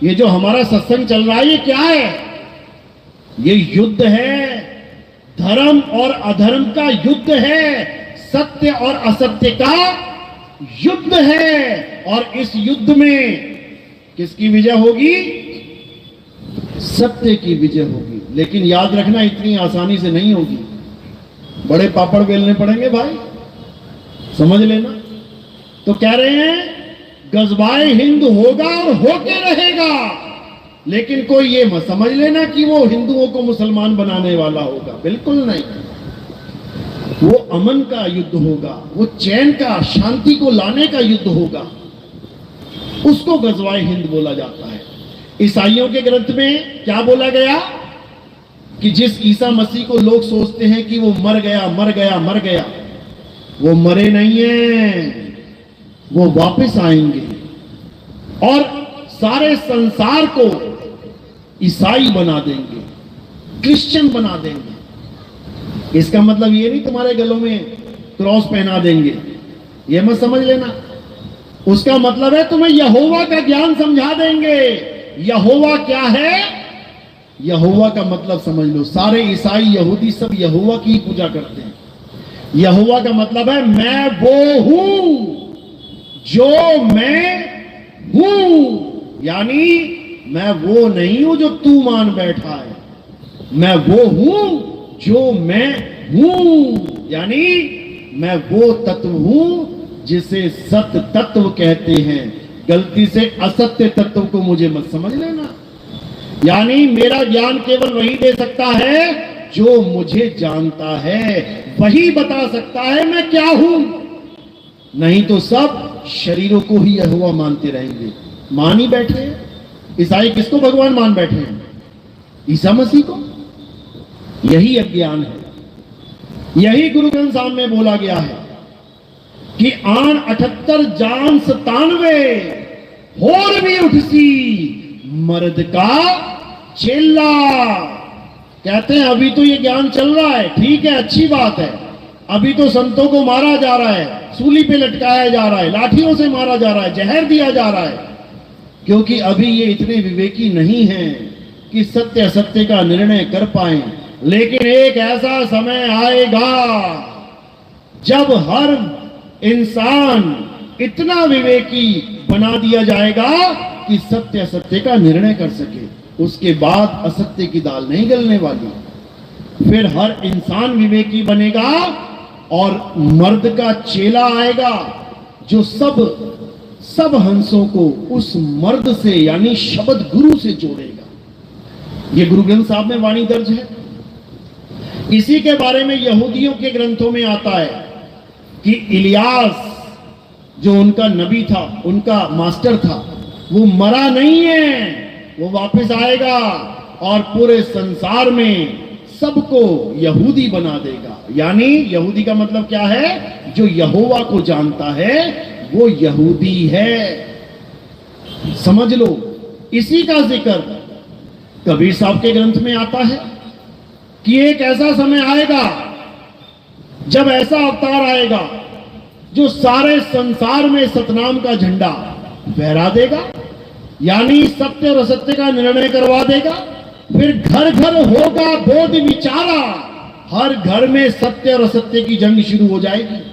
ये जो हमारा सत्संग चल रहा है, ये क्या है? ये युद्ध है, धर्म और अधर्म का युद्ध है, सत्य और असत्य का युद्ध है। और इस युद्ध में किसकी विजय होगी? सत्य की विजय होगी। लेकिन याद रखना, इतनी आसानी से नहीं होगी, बड़े पापड़ बेलने पड़ेंगे भाई, समझ लेना। तो कह रहे हैं गजवाए हिंद होगा और होके रहेगा, लेकिन कोई ये मत समझ लेना कि वो हिंदुओं को मुसलमान बनाने वाला होगा, बिल्कुल नहीं। वो अमन का युद्ध होगा, वो चैन का, शांति को लाने का युद्ध होगा। उसको गजवाए हिंद बोला जाता है। ईसाइयों के ग्रंथ में क्या बोला गया कि जिस ईसा मसीह को लोग सोचते हैं कि वो मर गया मर गया मर गया, वो मरे नहीं हैं, वो वापस आएंगे और सारे संसार को ईसाई बना देंगे, क्रिश्चियन बना देंगे। इसका मतलब ये नहीं तुम्हारे गलों में क्रॉस पहना देंगे, ये मत समझ लेना। उसका मतलब है तुम्हें यहोवा का ज्ञान समझा देंगे। यहोवा क्या है? यहोवा का मतलब समझ लो। सारे ईसाई, यहूदी सब यहोवा की पूजा करते हैं। यहोवा का मतलब है मैं वो हूं जो मैं हूं, यानी मैं वो नहीं हूं जो तू मान बैठा है, मैं वो हूं जो मैं हूं, यानी मैं वो तत्व हूं जिसे सत्य तत्व कहते हैं। गलती से असत्य तत्व को मुझे मत समझ लेना। यानी मेरा ज्ञान केवल वही दे सकता है जो मुझे जानता है, वही बता सकता है मैं क्या हूं। नहीं तो सब शरीरों को ही यहोवा मानते रहेंगे। मान ही बैठे हैं ईसाई, किसको भगवान मान बैठे हैं? ईसा मसीह को। यही अज्ञान है। यही गुरु ग्रंथ साहब में बोला गया है कि आन 78 जान 97 होर भी उठसी मर्द का चेला। कहते हैं अभी तो ये ज्ञान चल रहा है, ठीक है, अच्छी बात है। अभी तो संतों को मारा जा रहा है, सूली पे लटकाया जा रहा है, लाठियों से मारा जा रहा है, जहर दिया जा रहा है, क्योंकि अभी ये इतने विवेकी नहीं हैं कि सत्य असत्य का निर्णय कर पाए। लेकिन एक ऐसा समय आएगा जब हर इंसान इतना विवेकी बना दिया जाएगा कि सत्य असत्य का निर्णय कर सके। उसके बाद असत्य की दाल नहीं गलने वाली। फिर हर इंसान विवेकी बनेगा और मर्द का चेला आएगा जो सब हंसों को उस मर्द से यानी शब्द गुरु से जोड़ेगा। ये गुरु ग्रंथ साहब में वाणी दर्ज है। इसी के बारे में यहूदियों के ग्रंथों में आता है कि इलियास जो उनका नबी था, उनका मास्टर था, वो मरा नहीं है, वो वापस आएगा और पूरे संसार में सबको यहूदी बना देगा। यानी यहूदी का मतलब क्या है? जो यहोवा को जानता है वो यहूदी है, समझ लो। इसी का जिक्र कबीर साहब के ग्रंथ में आता है कि एक ऐसा समय आएगा जब ऐसा अवतार आएगा जो सारे संसार में सतनाम का झंडा फहरा देगा, यानी सत्य और असत्य का निर्णय करवा देगा। फिर घर घर होगा बोध विचारा, हर घर में सत्य और असत्य की जंग शुरू हो जाएगी।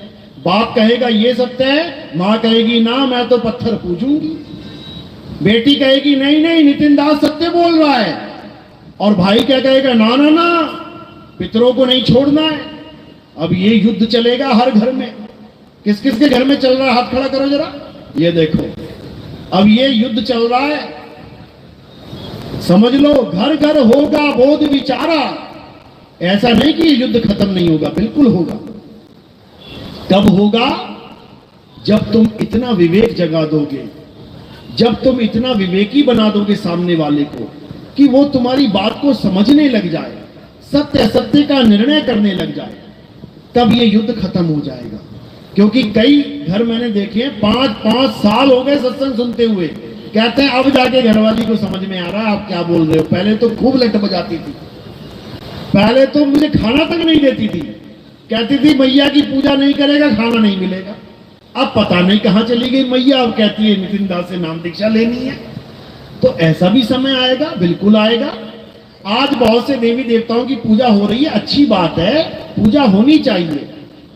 बाप कहेगा ये सत्य है, मां कहेगी ना मैं तो पत्थर पूजूंगी, बेटी कहेगी नहीं नहीं नितिन दास सत्य बोल रहा है, और भाई क्या कहेगा ना ना ना पितरों को नहीं छोड़ना है। अब ये युद्ध चलेगा हर घर में। किस किस के घर में चल रहा है? हाथ खड़ा करो जरा, ये देखो अब ये युद्ध चल रहा है, समझ लो। घर घर होगा बोध विचारा। ऐसा नहीं कि ये युद्ध खत्म नहीं होगा, बिल्कुल होगा। कब होगा? जब तुम इतना विवेक जगा दोगे, जब तुम इतना विवेकी बना दोगे सामने वाले को कि वो तुम्हारी बात को समझने लग जाए, सत्य असत्य का निर्णय करने लग जाए, तब ये युद्ध खत्म हो जाएगा। क्योंकि कई घर मैंने देखे 5-5 साल हो गए सत्संग सुनते हुए, कहते हैं अब जाके घरवाली को समझ में आ रहा है आप क्या बोल रहे हो। पहले तो खूब लट बजाती थी, पहले तो मुझे खाना तक नहीं देती थी, कहती थी मैया की पूजा नहीं करेगा खाना नहीं मिलेगा। अब पता नहीं कहां चली गई मैया, अब कहती है नितिन दास से नाम दीक्षा लेनी है। तो ऐसा भी समय आएगा, बिल्कुल आएगा। आज बहुत से देवी देवताओं की पूजा हो रही है, अच्छी बात है, पूजा होनी चाहिए,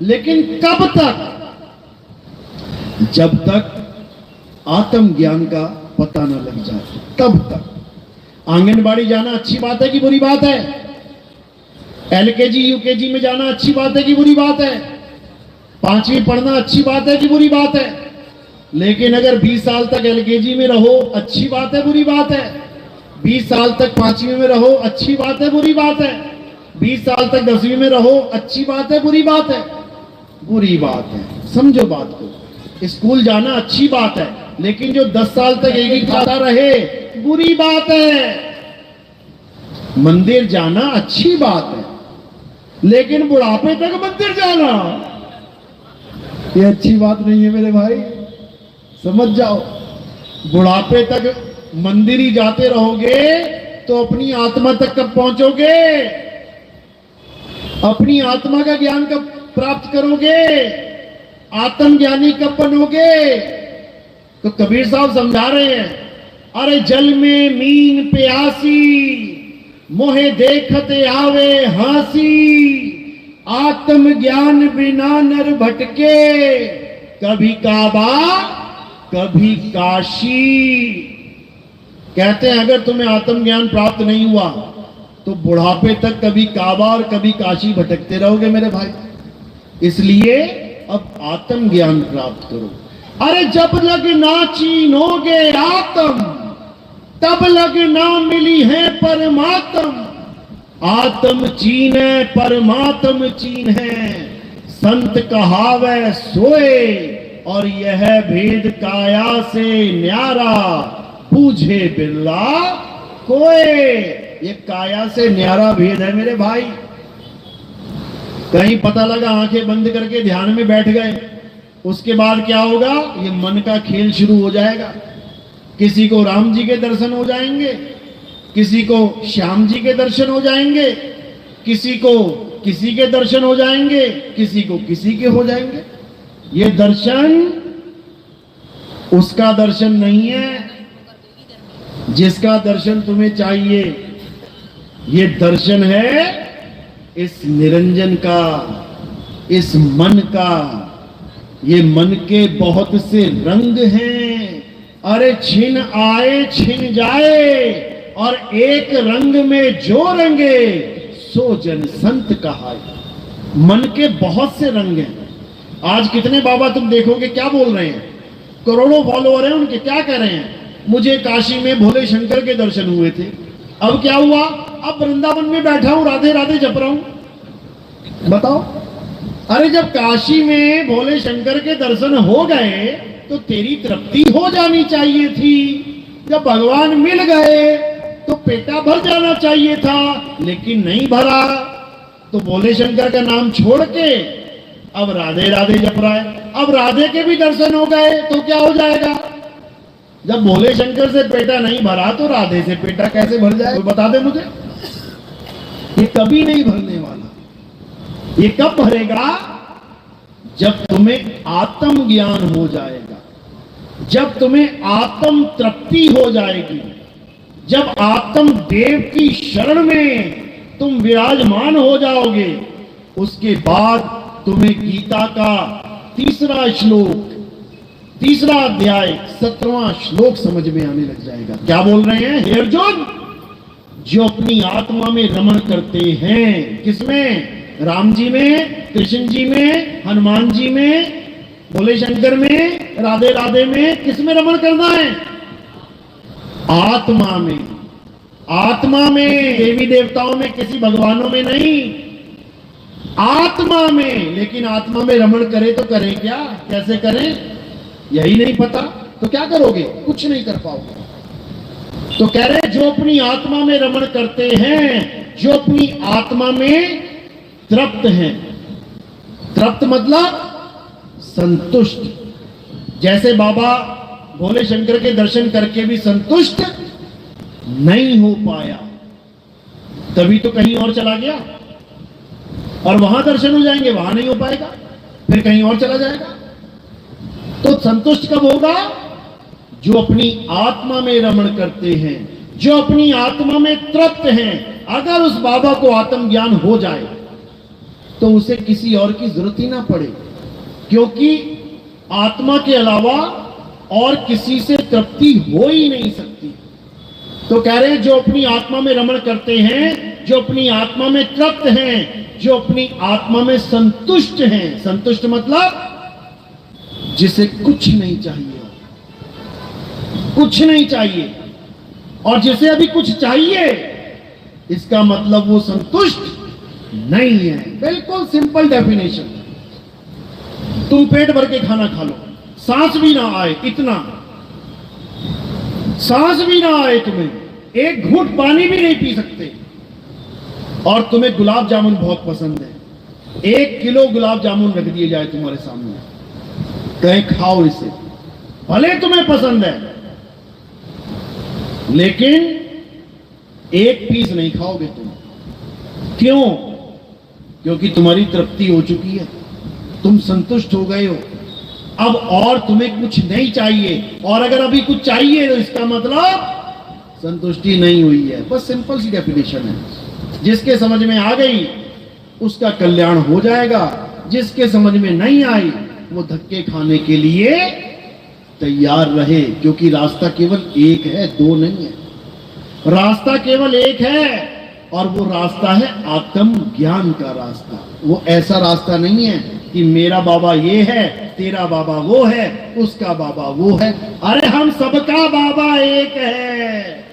लेकिन कब तक? जब तक आत्म ज्ञान का पता न लग जाए, तब तक। आंगनबाड़ी जाना अच्छी बात है कि बुरी बात है? एलकेजी यूकेजी में जाना अच्छी बात है कि बुरी बात है? 5वीं पढ़ना अच्छी बात है कि बुरी बात है? लेकिन अगर 20 साल तक एलकेजी में रहो अच्छी बात है बुरी बात है? 20 साल तक 5वीं में रहो अच्छी बात है बुरी बात है? 20 साल तक 10वीं में रहो अच्छी बात है बुरी बात है? बुरी बात है। समझो बात को। स्कूल जाना अच्छी बात है, लेकिन जो 10 साल तक एक ही खाता रहे बुरी बात है। मंदिर जाना अच्छी बात है, लेकिन बुढ़ापे तक मंदिर जाना ये अच्छी बात नहीं है मेरे भाई, समझ जाओ। बुढ़ापे तक मंदिर ही जाते रहोगे तो अपनी आत्मा तक कब पहुंचोगे? अपनी आत्मा का ज्ञान कब प्राप्त करोगे? आत्मज्ञानी कब बनोगे? तो कबीर साहब समझा रहे हैं, अरे जल में मीन प्यासी, मोहे देखते आवे हासी, आत्म ज्ञान बिना नर भटके, कभी काबा कभी काशी। कहते हैं अगर तुम्हें आत्मज्ञान प्राप्त नहीं हुआ तो बुढ़ापे तक कभी काबा और कभी काशी भटकते रहोगे मेरे भाई। इसलिए अब आत्म ज्ञान प्राप्त करो। अरे जब लग ना चीनोगे आत्म, तब लग ना मिली है परमात्म। आत्म चीन है परमात्म चीन है, संत कहावे सोए, और यह भेद काया से न्यारा, पूछे बिरला कोए। ये काया से न्यारा भेद है मेरे भाई। कहीं पता लगा आंखें बंद करके ध्यान में बैठ गए, उसके बाद क्या होगा? ये मन का खेल शुरू हो जाएगा। किसी को राम जी के दर्शन हो जाएंगे, किसी को श्याम जी के दर्शन हो जाएंगे, किसी को किसी के दर्शन हो जाएंगे, किसी को किसी के हो जाएंगे। ये दर्शन उसका दर्शन नहीं है जिसका दर्शन तुम्हें चाहिए। ये दर्शन है इस निरंजन का, इस मन का। ये मन के बहुत से रंग हैं, अरे छिन आए छिन जाए, और एक रंग में जो रंगे सो जन संत कहाए। मन के बहुत से रंग हैं। आज कितने बाबा तुम देखोगे क्या बोल रहे हैं, करोड़ों फॉलोअर हैं उनके, क्या कह रहे हैं, मुझे काशी में भोले शंकर के दर्शन हुए थे, अब क्या हुआ, अब वृंदावन में बैठा हूं राधे राधे जप रहा हूं। बताओ, अरे जब काशी में भोले शंकर के दर्शन हो गए तो तेरी तृप्ति हो जानी चाहिए थी। जब भगवान मिल गए तो पेटा भर जाना चाहिए था, लेकिन नहीं भरा। तो भोले शंकर का नाम छोड़ के अब राधे राधे जप रहा है। अब राधे के भी दर्शन हो गए तो क्या हो जाएगा। जब भोले शंकर से पेटा नहीं भरा तो राधे से पेटा कैसे भर जाए, बता दे मुझे। ये कभी नहीं भरने वाला। ये कब भरेगा, जब तुम्हें आत्म ज्ञान हो जाएगा, जब तुम्हें आत्म तृप्ति हो जाएगी, जब आत्म देव की शरण में तुम विराजमान हो जाओगे, उसके बाद तुम्हें गीता का तीसरा श्लोक, तीसरा अध्याय 17वां श्लोक समझ में आने लग जाएगा। क्या बोल रहे हैं हे अर्जुन, जो अपनी आत्मा में रमण करते हैं, किसमें, राम जी में, कृष्ण जी में, हनुमान जी में, भोले शंकर में, राधे राधे में, किसमें रमण करना है, आत्मा में। आत्मा में, देवी देवताओं में, किसी भगवानों में नहीं, आत्मा में। लेकिन आत्मा में रमण करे तो करें क्या, कैसे करें, यही नहीं पता तो क्या करोगे, कुछ नहीं कर पाओगे। तो कह रहे जो अपनी आत्मा में रमण करते हैं, जो अपनी आत्मा में तृप्त हैं, तृप्त मतलब संतुष्ट। जैसे बाबा भोले शंकर के दर्शन करके भी संतुष्ट नहीं हो पाया, तभी तो कहीं और चला गया, और वहां दर्शन हो जाएंगे, वहां नहीं हो पाएगा, फिर कहीं और चला जाएगा। तो संतुष्ट कब होगा, जो अपनी आत्मा में रमण करते हैं, जो अपनी आत्मा में तृप्त हैं। अगर उस बाबा को आत्मज्ञान हो जाए तो उसे किसी और की जरूरत ही ना पड़े, क्योंकि आत्मा के अलावा और किसी से तृप्ति हो ही नहीं सकती। तो कह रहे हैं जो अपनी आत्मा में रमण करते हैं, जो अपनी आत्मा में तृप्त हैं, जो अपनी आत्मा में संतुष्ट हैं। संतुष्ट मतलब जिसे कुछ नहीं चाहिए, कुछ नहीं चाहिए। और जिसे अभी कुछ चाहिए, इसका मतलब वो संतुष्ट नहीं है। बिल्कुल सिंपल डेफिनेशन। तुम पेट भर के खाना खा लो, सांस भी ना आए, इतना सांस भी ना आए, तुम्हें एक घूंट पानी भी नहीं पी सकते, और तुम्हें गुलाब जामुन बहुत पसंद है, 1 किलो गुलाब जामुन रख दिए जाए तुम्हारे सामने, कहें खाओ इसे, भले तुम्हें पसंद है, लेकिन एक पीस नहीं खाओगे तुम। क्यों? क्योंकि तुम्हारी तृप्ति हो चुकी है, तुम संतुष्ट हो गए हो, अब और तुम्हें कुछ नहीं चाहिए। और अगर अभी कुछ चाहिए तो इसका मतलब संतुष्टि नहीं हुई है। बस सिंपल सी डेफिनेशन है। जिसके समझ में आ गई उसका कल्याण हो जाएगा, जिसके समझ में नहीं आई वो धक्के खाने के लिए तैयार रहे, क्योंकि रास्ता केवल एक है, दो नहीं है। रास्ता केवल एक है, और वो रास्ता है आत्म ज्ञान का रास्ता। वो ऐसा रास्ता नहीं है कि मेरा बाबा ये है, तेरा बाबा वो है, उसका बाबा वो है। अरे हम सबका बाबा एक है,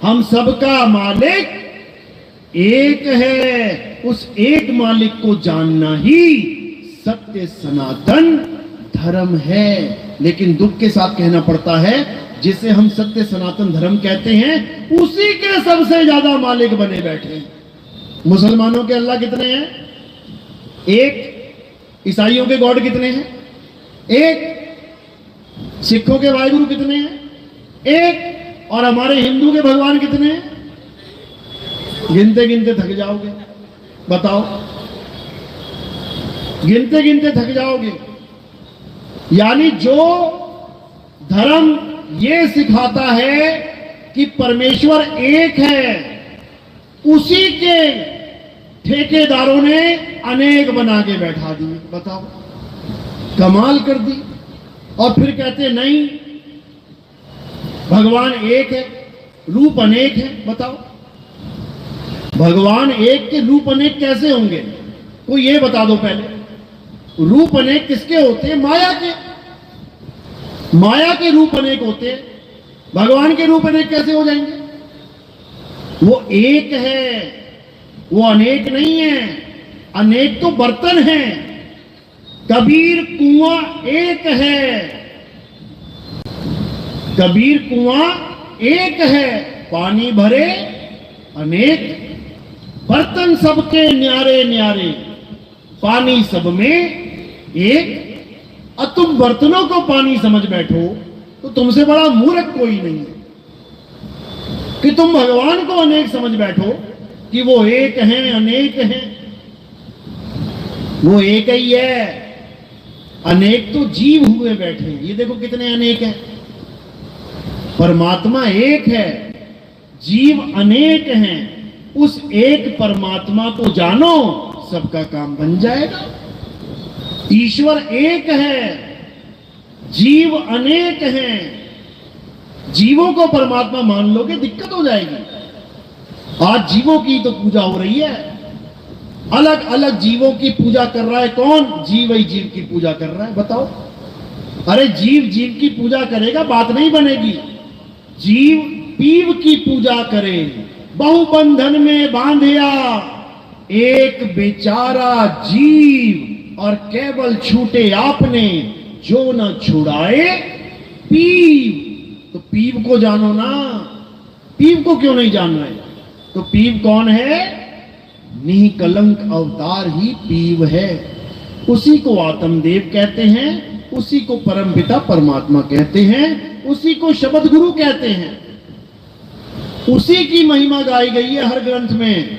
हम सबका मालिक एक है। उस एक मालिक को जानना ही सत्य सनातन धर्म है। लेकिन दुख के साथ कहना पड़ता है, जिसे हम सत्य सनातन धर्म कहते हैं, उसी के सबसे ज्यादा मालिक बने बैठे हैं। मुसलमानों के अल्लाह कितने हैं? एक। ईसाइयों के गॉड कितने हैं? एक। सिखों के वाहिगुरु कितने हैं? एक। और हमारे हिंदू के भगवान कितने हैं? गिनते गिनते थक जाओगे। बताओ, गिनते गिनते थक जाओगे। यानी जो धर्म ये सिखाता है कि परमेश्वर एक है, उसी के ठेकेदारों ने अनेक बना के बैठा दिए। बताओ, कमाल कर दी। और फिर कहते नहीं, भगवान एक है, रूप अनेक है। बताओ, भगवान एक के रूप अनेक कैसे होंगे? कोई ये बता दो पहले, रूप अनेक किसके होते हैं? माया के। माया के रूप अनेक होते हैं, भगवान के रूप अनेक कैसे हो जाएंगे? वो एक है, वो अनेक नहीं है। अनेक तो बर्तन है। कबीर कुआं एक है, कबीर कुआं एक है, पानी भरे अनेक, बर्तन सबके न्यारे न्यारे, पानी सब में एक। अब तुम बर्तनों को पानी समझ बैठो तो तुमसे बड़ा मूर्ख कोई नहीं है कि तुम भगवान को अनेक समझ बैठो कि वो एक हैं, अनेक हैं। वो एक ही है, अनेक तो जीव हुए बैठे। ये देखो कितने अनेक हैं। परमात्मा एक है, जीव अनेक हैं। उस एक परमात्मा को जानो, सबका काम बन जाएगा। ईश्वर एक है, जीव अनेक हैं। जीवों को परमात्मा मान लोगे दिक्कत हो जाएगी। आज जीवों की तो पूजा हो रही है, अलग अलग जीवों की पूजा कर रहा है। कौन? जीव ही जीव की पूजा कर रहा है। बताओ, अरे जीव जीव की पूजा करेगा बात नहीं बनेगी। जीव पीव की पूजा करे, बहुबंधन में बांधिया एक बेचारा जीव, और केवल छूटे आपने जो न छुड़ाए पीव। तो पीव को जानो ना। पीव को क्यों नहीं जान रहे? तो पीव कौन है? निकलंक अवतार ही पीव है। उसी को आत्मदेव कहते हैं, उसी को परमपिता परमात्मा कहते हैं, उसी को शब्द गुरु कहते हैं। उसी की महिमा गाई गई है हर ग्रंथ में,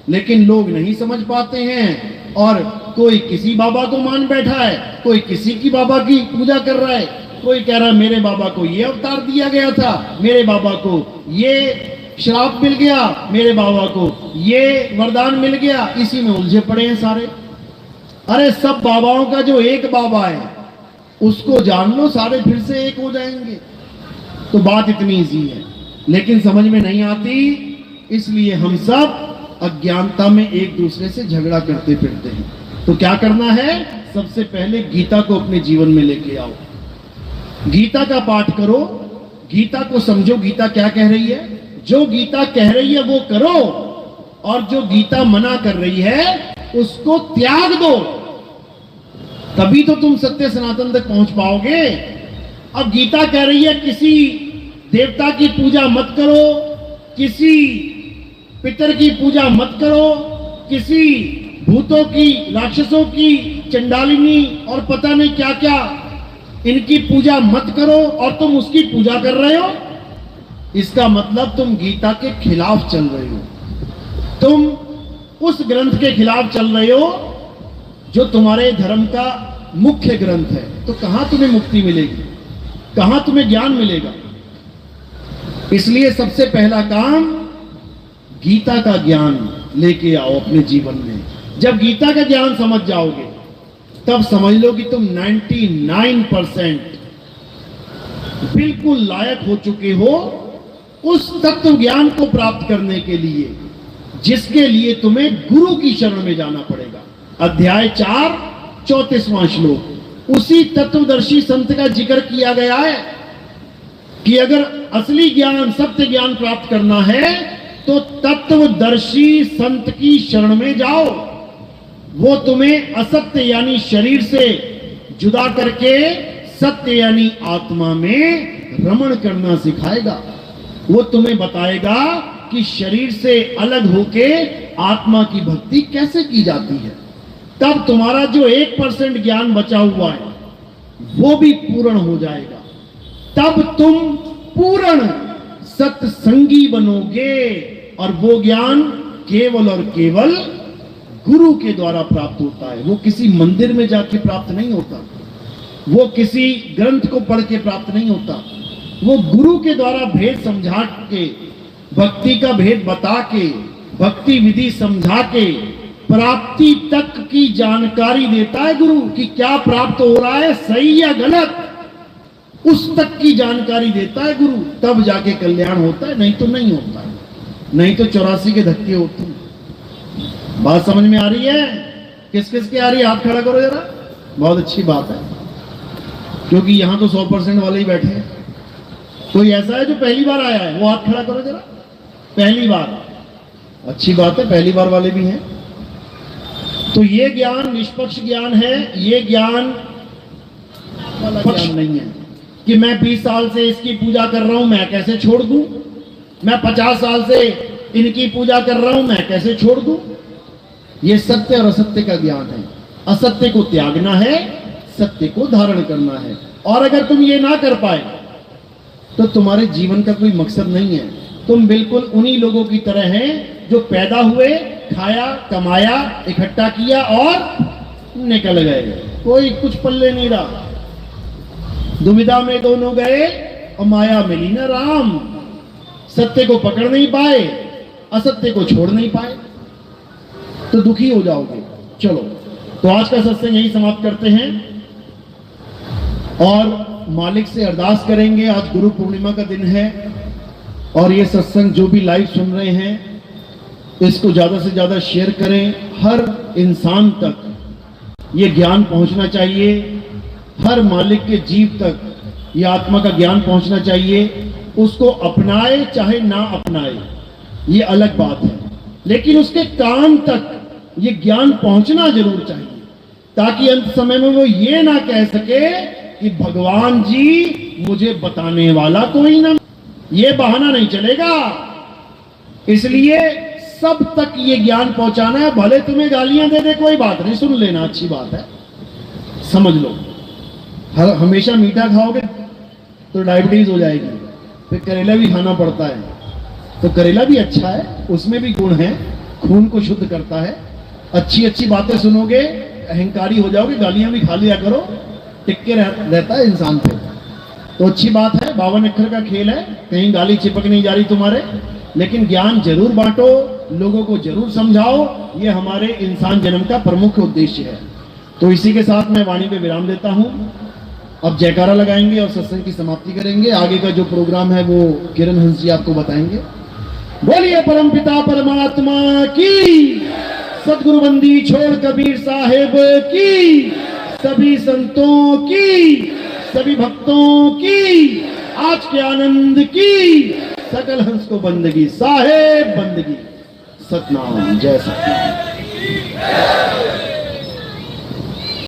लेकिन लोग नहीं समझ पाते हैं। और कोई किसी बाबा को मान बैठा है, कोई किसी की बाबा की पूजा कर रहा है। कोई कह रहा है मेरे बाबा को ये अवतार दिया गया था, मेरे बाबा को ये श्राप मिल गया, मेरे बाबा को ये वरदान मिल गया। इसी में उलझे पड़े हैं सारे। अरे सब बाबाओं का जो एक बाबा है उसको जान लो, सारे फिर से एक हो जाएंगे। तो बात इतनी ईजी है, लेकिन समझ में नहीं आती। इसलिए हम सब अज्ञानता में एक दूसरे से झगड़ा करते फिरते हैं। तो क्या करना है? सबसे पहले गीता को अपने जीवन में लेके आओ, गीता का पाठ करो, गीता को समझो, गीता क्या कह रही है। जो गीता कह रही है वो करो, और जो गीता मना कर रही है उसको त्याग दो। तभी तो तुम सत्य सनातन तक पहुंच पाओगे। अब गीता कह रही है किसी देवता की पूजा मत करो, किसी पितर की पूजा मत करो, किसी भूतों की, राक्षसों की, चंडालिनी और पता नहीं क्या क्या, इनकी पूजा मत करो, और तुम उसकी पूजा कर रहे हो। इसका मतलब तुम गीता के खिलाफ चल रहे हो, तुम उस ग्रंथ के खिलाफ चल रहे हो जो तुम्हारे धर्म का मुख्य ग्रंथ है। तो कहां तुम्हें मुक्ति मिलेगी, कहां तुम्हें ज्ञान मिलेगा? इसलिए सबसे पहला काम गीता का ज्ञान लेके आओ अपने जीवन में। जब गीता का ज्ञान समझ जाओगे तब समझ लो कि तुम 99% बिल्कुल लायक हो चुके हो उस तत्व ज्ञान को प्राप्त करने के लिए, जिसके लिए तुम्हें गुरु की शरण में जाना पड़ेगा। अध्याय 4 34वां श्लोक, उसी तत्वदर्शी संत का जिक्र किया गया है कि अगर असली ज्ञान, सत्य ज्ञान प्राप्त करना है तो तत्वदर्शी संत की शरण में जाओ। वो तुम्हें असत्य यानी शरीर से जुदा करके सत्य यानी आत्मा में रमण करना सिखाएगा। वो तुम्हें बताएगा कि शरीर से अलग होके आत्मा की भक्ति कैसे की जाती है। तब तुम्हारा जो 1% ज्ञान बचा हुआ है वो भी पूर्ण हो जाएगा। तब तुम पूर्ण सत्संगी बनोगे, और वो ज्ञान केवल और केवल गुरु के द्वारा प्राप्त होता है। वो किसी मंदिर में जाके प्राप्त नहीं होता, वो किसी ग्रंथ को पढ़ के प्राप्त नहीं होता। वो गुरु के द्वारा भेद समझा के, भक्ति का भेद बता के, भक्ति विधि समझा के प्राप्ति तक की जानकारी देता है गुरु, कि क्या प्राप्त हो रहा है, सही या गलत, उस तक की जानकारी देता है गुरु। तब जाके कल्याण होता है, नहीं तो नहीं होता है। नहीं तो 84 के धक्के होते हैं। बात समझ में आ रही है? किस किस की आ रही है? हाथ खड़ा करो जरा। बहुत अच्छी बात है, क्योंकि यहां तो 100% वाले ही बैठे हैं। कोई ऐसा है जो पहली बार आया है? वो हाथ खड़ा करो जरा। पहली बार, अच्छी बात है, पहली बार वाले भी हैं। तो ये ज्ञान निष्पक्ष ज्ञान है। ये ज्ञान वाला ज्ञान नहीं है कि मैं 20 साल से इसकी पूजा कर रहा हूं, मैं कैसे छोड़ दूं। मैं 50 साल से इनकी पूजा कर रहा हूं, मैं कैसे छोड़ दूं। ये सत्य और असत्य का ज्ञान है। असत्य को त्यागना है, सत्य को धारण करना है। और अगर तुम ये ना कर पाए तो तुम्हारे जीवन का कोई मकसद नहीं है। तुम बिल्कुल उन्हीं लोगों की तरह हैं जो पैदा हुए, खाया, कमाया, इकट्ठा किया और निकल गए। कोई कुछ पल्ले नहीं रहा। दुविधा में दोनों गए और माया मिली न राम। सत्य को पकड़ नहीं पाए, असत्य को छोड़ नहीं पाए, तो दुखी हो जाओगे। चलो, तो आज का सत्संग यही समाप्त करते हैं और मालिक से अरदास करेंगे। आज गुरु पूर्णिमा का दिन है और ये सत्संग जो भी लाइव सुन रहे हैं, इसको ज्यादा से ज्यादा शेयर करें। हर इंसान तक ये ज्ञान पहुंचना चाहिए। हर मालिक के जीव तक ये आत्मा का ज्ञान पहुंचना चाहिए। उसको अपनाए चाहे ना अपनाए, ये अलग बात है, लेकिन उसके कान तक ये ज्ञान पहुंचना जरूर चाहिए, ताकि अंत समय में वो ये ना कह सके कि भगवान जी मुझे बताने वाला कोई ना। ये बहाना नहीं चलेगा। इसलिए सब तक ये ज्ञान पहुंचाना है। भले तुम्हें गालियां दे दे, कोई बात नहीं, सुन लेना, अच्छी बात है, समझ लो। हमेशा मीठा खाओगे तो डायबिटीज हो जाएगी। फिर करेला भी खाना पड़ता है, तो करेला भी अच्छा है, उसमें भी गुण है, खून को शुद्ध करता है। अच्छी अच्छी बातें सुनोगे, अहंकारी हो जाओगे, गालियां भी खा लिया करो, टिक के रहता है इंसान पे। तो अच्छी बात है, 52 अक्षर का खेल है, कहीं गाली चिपक नहीं जा रही तुम्हारे। लेकिन ज्ञान जरूर बांटो, लोगों को जरूर समझाओ, ये हमारे इंसान जन्म का प्रमुख उद्देश्य है। तो इसी के साथ मैं वाणी पे विराम देता हूं। अब जयकारा लगाएंगे और सत्संग की समाप्ति करेंगे। आगे का जो प्रोग्राम है वो किरण हंस जी आपको बताएंगे। बोलिए परमपिता परमात्मा की, सदगुरु बंदी छोड़ कबीर साहेब की, सभी संतों की, सभी भक्तों की, आज के आनंद की, सकल हंस को बंदगी, साहेब बंदगी। सतनाम, जय सतनाम।